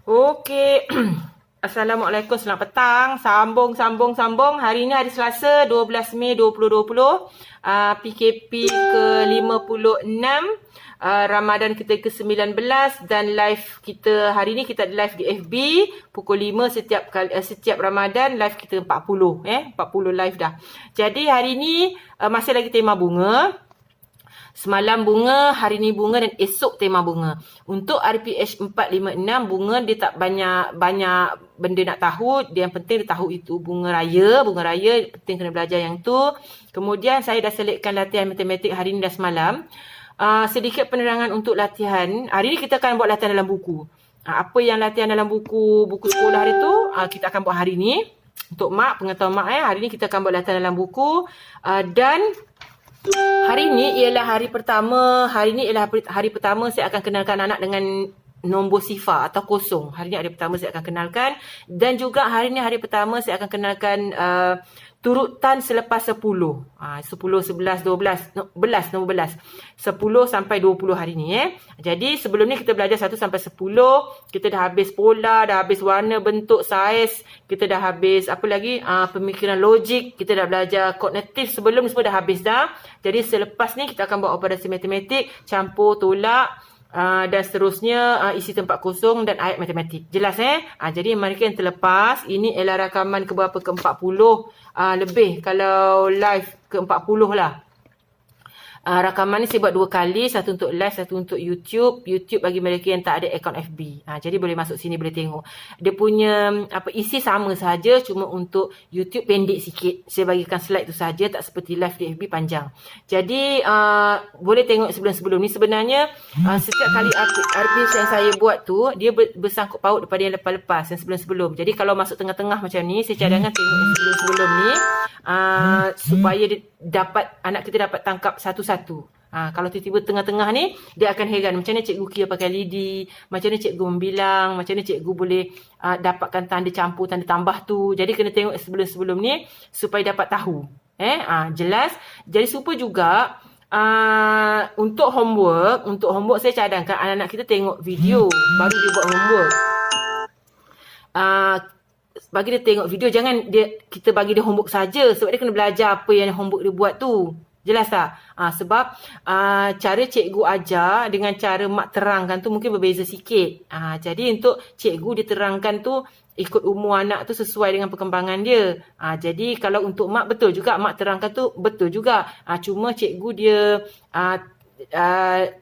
Okey. Assalamualaikum, selamat petang. Sambung. Hari ini hari Selasa, 12 Mei 2020. PKP ke-56. Ramadan kita ke-19 dan live kita hari ni kita ada live di FB pukul 5 setiap Ramadan, live kita 40 live dah. Jadi hari ni masih lagi tema bunga. Semalam bunga, hari ni bunga dan esok tema bunga. Untuk RPH 456 bunga dia tak banyak benda nak tahu. Dia yang penting dia tahu itu bunga raya penting kena belajar yang tu. Kemudian saya dah selitkan latihan matematik hari ni dah semalam. Sedikit penerangan untuk latihan. Hari ni kita akan buat latihan dalam buku. Apa yang latihan dalam buku sekolah hari tu, kita akan buat hari ni. Untuk pengetahuan mak hari ni kita akan buat latihan dalam buku. Dan hari ni ialah hari pertama. Hari ni ialah hari pertama saya akan kenalkan anak dengan nombor sifar atau kosong. Hari ni hari pertama saya akan kenalkan. Dan juga hari ni hari pertama saya akan kenalkan turutan selepas 10. 10, 11, 12, nombor belas. 10 sampai 20 hari ni. Jadi sebelum ni kita belajar 1 sampai 10. Kita dah habis pola, dah habis warna, bentuk, saiz. Kita dah habis apa lagi? Pemikiran logik. Kita dah belajar kognitif sebelum ni semua dah habis dah. Jadi selepas ni kita akan buat operasi matematik, campur, tolak. Dan seterusnya isi tempat kosong dan ayat matematik. Jelas jadi mereka yang terlepas, ini ialah rakaman ke berapa, ke-40 lebih kalau live ke-40 lah. Rakaman ni saya buat 2 kali, satu untuk live, satu untuk YouTube. YouTube bagi mereka yang tak ada akaun FB. Jadi boleh masuk sini, boleh tengok. Dia punya isi sama saja, cuma untuk YouTube pendek sikit. Saya bagikan slide tu saja, tak seperti live di FB panjang. Jadi boleh tengok sebelum-sebelum ni. Sebenarnya setiap kali RPH yang saya buat tu, dia bersangkut paut daripada yang lepas-lepas, yang sebelum-sebelum. Jadi kalau masuk tengah-tengah macam ni, saya cadangkan tengok yang sebelum-sebelum ni. Supaya anak kita dapat tangkap satu-satu. Kalau tiba-tiba tengah-tengah ni, dia akan heran macam mana cikgu kira pakai lidi, macam mana cikgu membilang, macam mana cikgu boleh dapatkan tanda campur, tanda tambah tu. Jadi kena tengok sebelum-sebelum ni supaya dapat tahu. Jelas. Jadi super juga untuk homework saya cadangkan anak-anak kita tengok video baru dia buat homework. Bagi dia tengok video, jangan kita bagi dia homework saja, sebab dia kena belajar apa yang homework dia buat tu. Jelas tak? Sebab cara cikgu ajar dengan cara mak terangkan tu mungkin berbeza sikit. Jadi untuk cikgu dia terangkan tu ikut umur anak tu sesuai dengan perkembangan dia. Jadi kalau untuk mak betul juga, mak terangkan tu betul juga. Cuma cikgu dia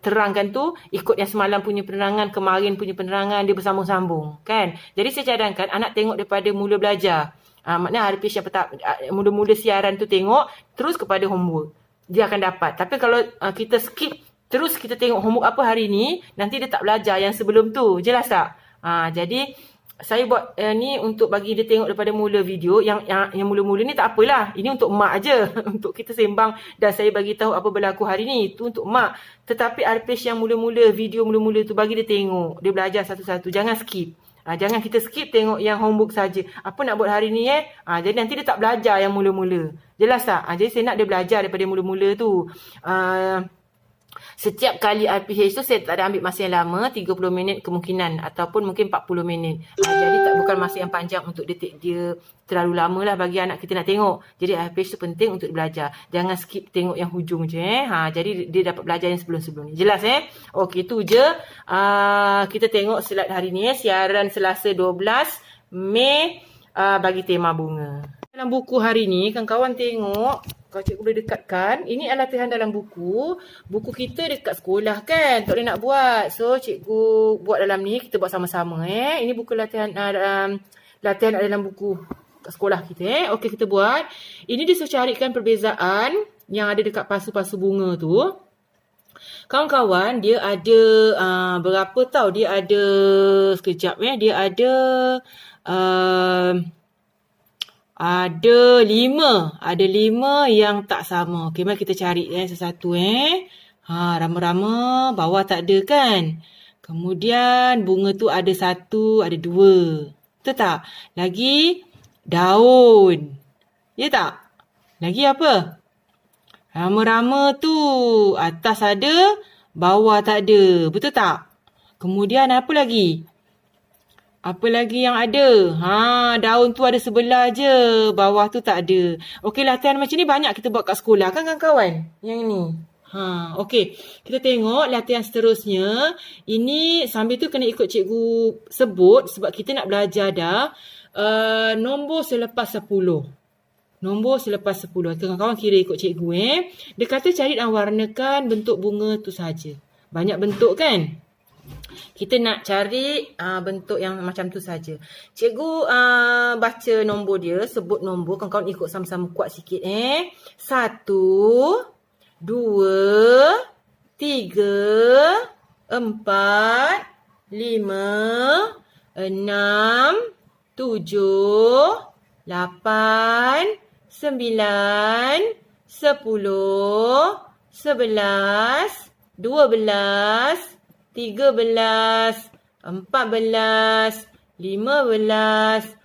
terangkan tu ikut yang semalam punya penerangan, kemarin punya penerangan, dia bersambung-sambung kan. Jadi saya cadangkan anak tengok daripada mula belajar. Maknanya RPH yang pertama, mula-mula siaran tu tengok terus kepada homework, dia akan dapat. Tapi kalau kita skip terus kita tengok homework apa hari ni, nanti dia tak belajar yang sebelum tu. Jelas tak? Jadi saya buat ni untuk bagi dia tengok daripada mula video. Yang mula-mula ni tak apalah. Ini untuk mak aja. Untuk kita sembang dan saya bagi tahu apa berlaku hari ni. Itu untuk mak. Tetapi RPH yang mula-mula, video mula-mula tu bagi dia tengok. Dia belajar satu-satu. Jangan skip. Jangan kita skip tengok yang homework saja. Apa nak buat hari ni jadi nanti dia tak belajar yang mula-mula. Jelas tak? Jadi saya nak dia belajar daripada mula-mula tu. Setiap kali RPH tu saya tak ada ambil masa yang lama, 30 minit kemungkinan ataupun mungkin 40 minit. Jadi bukan masa yang panjang untuk dia terlalu lama lah bagi anak kita nak tengok. Jadi RPH tu penting untuk belajar. Jangan skip tengok yang hujung je. Jadi dia dapat belajar yang sebelum-sebelum ni. Jelas Okey, tu je. Kita tengok slide hari ni siaran Selasa 12 Mei bagi tema bunga. Dalam buku hari ni, kawan-kawan tengok, kalau cikgu boleh dekatkan, ini adalah latihan dalam buku. Buku kita dekat sekolah kan, tak boleh nak buat. So, cikgu buat dalam ni, kita buat sama-sama. Ini buku latihan dalam buku kat sekolah kita. Okey, kita buat. Ini dia carikan perbezaan yang ada dekat pasu-pasu bunga tu. Kawan-kawan, dia ada berapa tau? Dia ada, sekejap dia ada... Ada 5 yang tak sama. Okey, mari kita cari satu-satu rama-rama bawah tak ada kan. Kemudian bunga tu ada 1, ada 2. Betul tak? Lagi daun. Ya tak? Lagi apa? Rama-rama tu atas ada, bawah tak ada. Betul tak? Kemudian apa lagi? Apa lagi yang ada? Daun tu ada sebelah je. Bawah tu tak ada. Okey, latihan macam ni banyak kita buat kat sekolah kan kawan-kawan? Yang ni. Okey. Kita tengok latihan seterusnya. Ini sambil tu kena ikut cikgu sebut sebab kita nak belajar dah. Nombor selepas 10. Nombor selepas 10. Kawan-kawan kira ikut cikgu Dia kata cari dan warnakan bentuk bunga tu saja. Banyak bentuk kan? Kita nak cari bentuk yang macam tu saja. Cikgu baca nombor dia, sebut nombor. Kawan-kawan ikut sama-sama kuat sikit 1, 2, 3, 4, 5, 6, 7, 8, 9, 10, 11, 12, 13, 14, 15,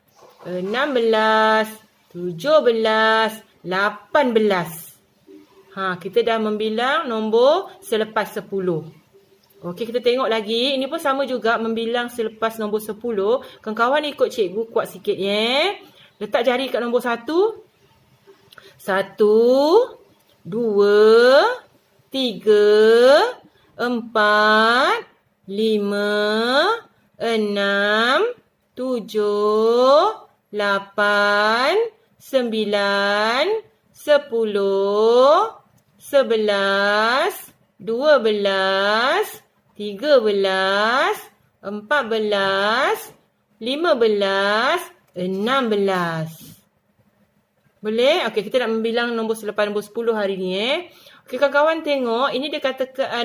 16, 17, 18. Kita dah membilang nombor selepas 10. Okey, kita tengok lagi. Ini pun sama juga membilang selepas nombor 10. Kawan-kawan ikut cikgu kuat sikit Letak jari kat nombor 1. 1, 2, 3, 4, 5, 6, 7, 8, 9, 10, 11, 12, 13, 14, 15, 16. Boleh? Okey, kita nak membilang nombor selepas nombor 10 hari ni Okey, kawan-kawan tengok. Ini dia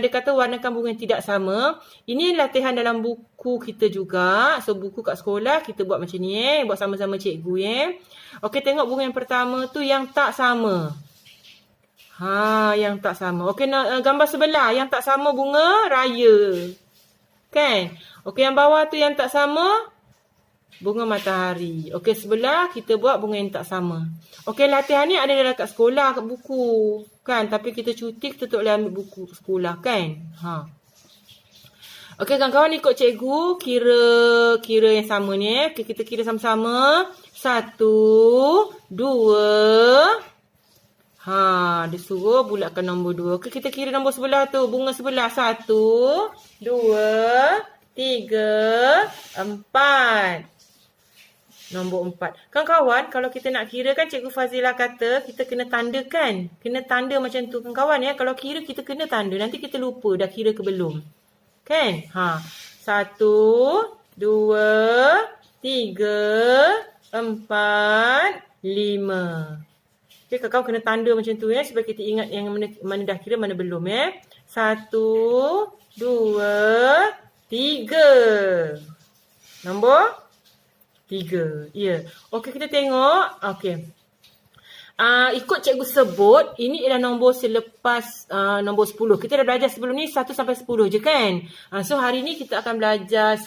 kata warnakan bunga yang tidak sama. Ini latihan dalam buku kita juga. So, buku kat sekolah kita buat macam ni Buat sama-sama cikgu Okey, tengok bunga yang pertama tu yang tak sama. Yang tak sama. Okey, gambar sebelah yang tak sama bunga raya. Kan? Okey, yang bawah tu yang tak sama bunga matahari. Okey, sebelah kita buat bunga yang tak sama. Okey, latihan ni ada dalam kat sekolah, kat buku. Kan? Tapi kita cuti, kita tak boleh ambil buku sekolah. Kan? Okey, kawan-kawan ikut cikgu. Kira yang sama ni Okey, kita kira sama-sama. 1, 2. Dia suruh bulatkan nombor 2. Okey, kita kira nombor sebelah tu. Bunga sebelah. 1, 2, 3, 4. Nombor 4. Kawan-kawan, kalau kita nak kira kan cikgu Fazilah kata kita kena tandakan. Kena tanda macam tu kawan-kawan Kalau kira kita kena tanda. Nanti kita lupa dah kira ke belum. Kan? 1, 2, 3, 4, 5. Okay, kawan-kawan kena tanda macam tu supaya kita ingat yang mana dah kira, mana belum 1, 2, 3. Nombor 3. Ya. Okey, kita tengok. Okey. Ikut cikgu sebut, ini ialah nombor selepas nombor 10. Kita dah belajar sebelum ni 1 sampai 10 je kan? So hari ni kita akan belajar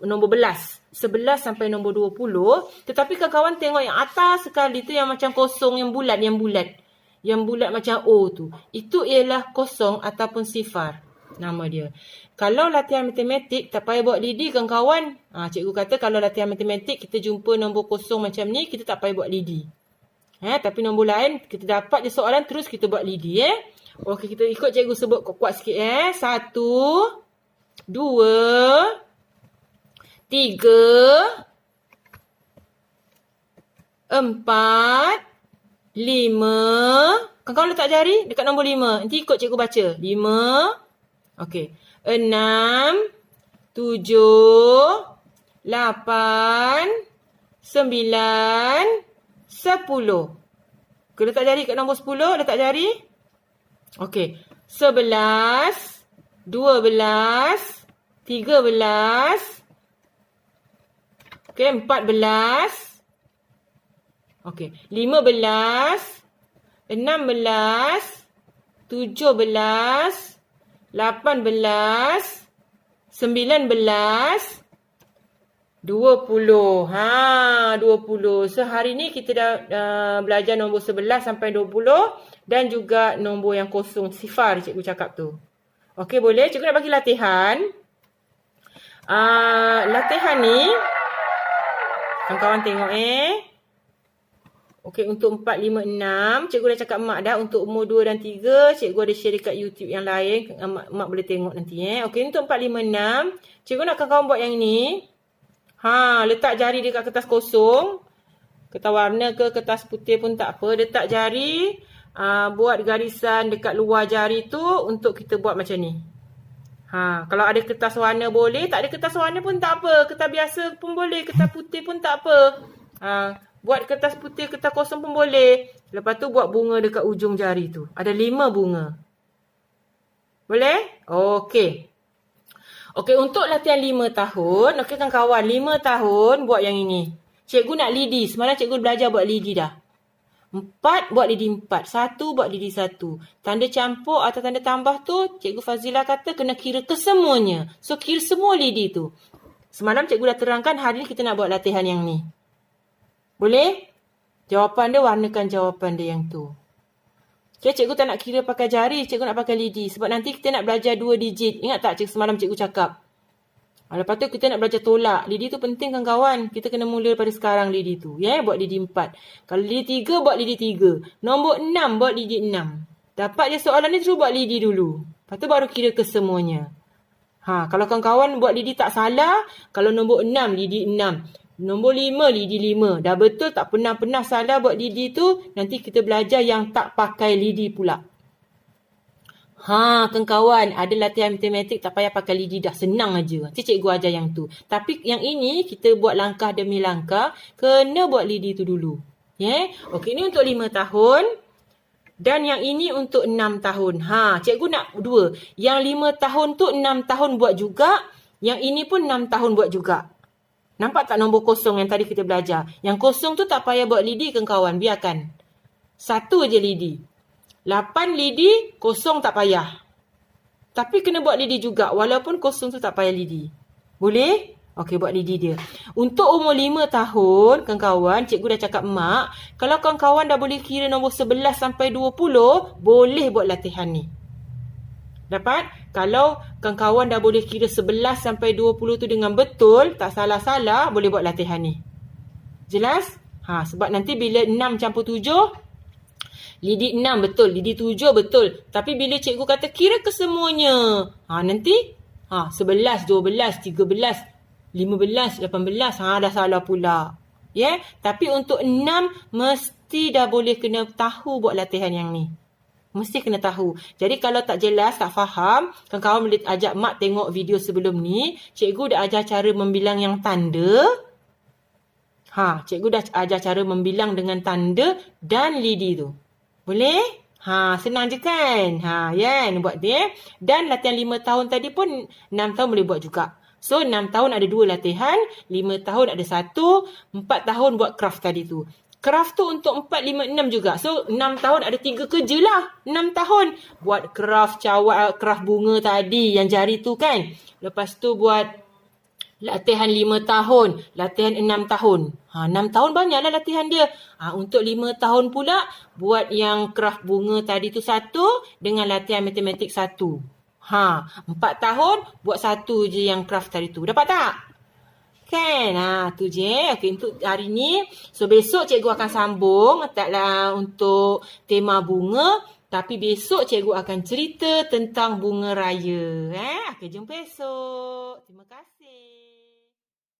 nombor belas. 11 sampai nombor 20. Tetapi kawan-kawan tengok yang atas sekali tu yang macam kosong, yang bulat. Yang bulat macam O tu. Itu ialah kosong ataupun sifar. Nama dia. Kalau latihan matematik tak payah buat lidi kawan-kawan. Cikgu kata kalau latihan matematik kita jumpa nombor kosong macam ni, kita tak payah buat lidi. Tapi nombor lain kita dapat je soalan terus kita buat lidi Okey, kita ikut cikgu sebut kuat sikit 1, 2, 3, 4, 5. Kawan-kawan letak jari dekat nombor 5. Nanti ikut cikgu baca. 5. Okey. 6, 7, 8, 9, 10. Okey, letak jari kat nombor 10. Letak jari. Okey. 11, 12, 13. Okey, 14. Okey, 15, 16, 17, 18, 19, 20. 20. So, hari ni kita dah belajar nombor 11 sampai 20 dan juga nombor yang kosong, sifar cikgu cakap tu. Okey, boleh? Cikgu nak bagi latihan. Latihan ni, kawan-kawan tengok Okey, untuk 4, 5, 6, cikgu dah cakap mak dah. Untuk umur 2 dan 3, cikgu ada share dekat YouTube yang lain. Mak boleh tengok nanti Okey, untuk 4, 5, 6, cikgu nak kawan-kawan buat yang ni. Letak jari dekat kertas kosong. Kertas warna ke kertas putih pun tak apa. Letak jari, buat garisan dekat luar jari tu untuk kita buat macam ni. Kalau ada kertas warna boleh, tak ada kertas warna pun tak apa. Kertas biasa pun boleh, kertas putih pun tak apa. Buat kertas putih, kertas kosong pun boleh. Lepas tu buat bunga dekat ujung jari tu. Ada 5 bunga. Boleh? Okey. Okey, untuk latihan 5 tahun. Okey kan kawan, 5 tahun buat yang ini. Cikgu nak lidi. Semalam cikgu belajar buat lidi dah. 4 buat lidi 4. 1 buat lidi 1. Tanda campur atau tanda tambah tu, Cikgu Fazila kata kena kira kesemuanya. So, kira semua lidi tu. Semalam cikgu dah terangkan, hari ni kita nak buat latihan yang ni. Boleh? Jawapan dia, warnakan jawapan dia yang tu. Okay, cikgu tak nak kira pakai jari, cikgu nak pakai lidi. Sebab nanti kita nak belajar 2 digit. Ingat tak semalam cikgu cakap? Lepas tu kita nak belajar tolak. Lidi tu penting kan kawan. Kita kena mula daripada sekarang lidi tu. Buat lidi 4. Kalau lidi 3, buat lidi 3. Nombor 6, buat lidi 6. Dapat je soalan ni, terus buat lidi dulu. Lepas tu baru kira kesemuanya. Kalau kawan-kawan buat lidi tak salah, kalau nombor 6, lidi 6. Nombor 5, lidi 5. Dah betul, tak pernah salah buat lidi tu. Nanti kita belajar yang tak pakai lidi pula. Kawan-kawan, ada latihan matematik tak payah pakai lidi dah. Senang aja. Nanti cikgu ajar yang tu. Tapi yang ini, kita buat langkah demi langkah. Kena buat lidi tu dulu. Okey, ini untuk 5 tahun. Dan yang ini untuk 6 tahun. Cikgu nak 2. Yang 5 tahun tu 6 tahun buat juga. Yang ini pun 6 tahun buat juga. Nampak tak nombor kosong yang tadi kita belajar? Yang kosong tu tak payah buat lidi ke kawan? Biarkan. 1 je lidi. 8 lidi, kosong tak payah. Tapi kena buat lidi juga. Walaupun kosong tu tak payah lidi. Boleh? Okey, buat lidi dia. Untuk umur 5 tahun, kawan-kawan, cikgu dah cakap mak, kalau kawan-kawan dah boleh kira nombor 11 sampai 20, boleh buat latihan ni. Dapat? Kalau kawan-kawan dah boleh kira 11 sampai 20 tu dengan betul, tak salah-salah, boleh buat latihan ni. Jelas? Sebab nanti bila 6 campur 7, lidi 6 betul, lidi 7 betul. Tapi bila cikgu kata kira kesemuanya, nanti 11, 12, 13, 15, 18, dah salah pula. Tapi untuk 6, mesti dah boleh kena tahu buat latihan yang ni. Mesti kena tahu. Jadi kalau tak jelas, tak faham, kawan-kawan boleh ajak mak tengok video sebelum ni. Cikgu dah ajar cara membilang yang tanda. Cikgu dah ajar cara membilang dengan tanda dan lidi tu. Boleh? Senang je kan? Buat dia. Dan latihan 5 tahun tadi pun 6 tahun boleh buat juga. So 6 tahun ada 2 latihan, 5 tahun ada 1, 4 tahun buat craft tadi tu. Craft tu untuk 4, 5, 6 juga. So, 6 tahun ada 3 kerja lah. 6 tahun. Buat craft craft bunga tadi yang jari tu kan. Lepas tu buat latihan 5 tahun. Latihan 6 tahun. 6 tahun banyaklah latihan dia. Untuk 5 tahun pula, buat yang craft bunga tadi tu 1 dengan latihan matematik 1. 4 tahun, buat 1 je yang craft tadi tu. Dapat tak? Kan? Tu je. Okey, untuk hari ni. So, besok cikgu akan sambung. Taklah untuk tema bunga. Tapi besok cikgu akan cerita tentang bunga raya. Okey, jumpa esok. Terima kasih.